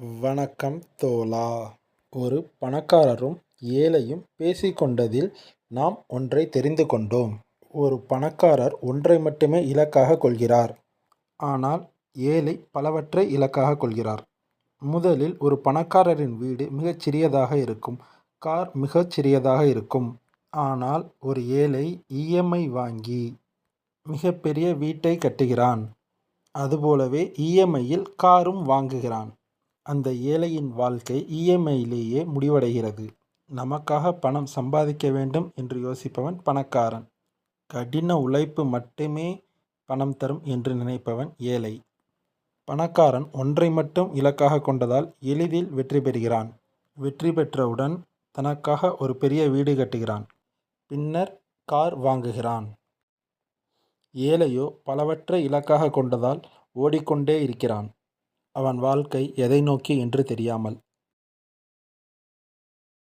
வணக்கம் தோழா. ஒரு பணக்காரரும் ஏழையும் பேசிக்கொண்டதில் நாம் ஒன்றை தெரிந்து கொண்டோம். ஒரு பணக்காரர் ஒன்றை மட்டுமே இலக்காக கொள்கிறார். ஆனால் ஏழை பலவற்றை இலக்காக கொள்கிறார். முதலில் ஒரு பணக்காரரின் வீடு மிகச் சிறியதாக இருக்கும். கார் மிகச் சிறியதாக இருக்கும். ஆனால் ஒரு ஏழை இஎம்ஐ வாங்கி மிகப்பெரிய வீட்டை கட்டுகிறான். அதுபோலவே இஎம்ஐயில் காரும் வாங்குகிறான். அந்த ஏழையின் வாழ்க்கை இஎம்ஐயிலேயே முடிவடைகிறது. நமக்காக பணம் சம்பாதிக்க வேண்டும் என்று யோசிப்பவன் பணக்காரன். கடின உழைப்பு மட்டுமே பணம் தரும் என்று நினைப்பவன் ஏழை. பணக்காரன் ஒன்றை மட்டும் இலக்காக கொண்டதால் எளிதில் வெற்றி பெறுகிறான். வெற்றி பெற்றவுடன் தனக்காக ஒரு பெரிய வீடு கட்டுகிறான். பின்னர் கார் வாங்குகிறான். ஏழையோ பலவற்றை இலக்காக கொண்டதால் ஓடிக்கொண்டே இருக்கிறான். அவன் வாழ்க்கை எதை நோக்கி என்று தெரியாமல்.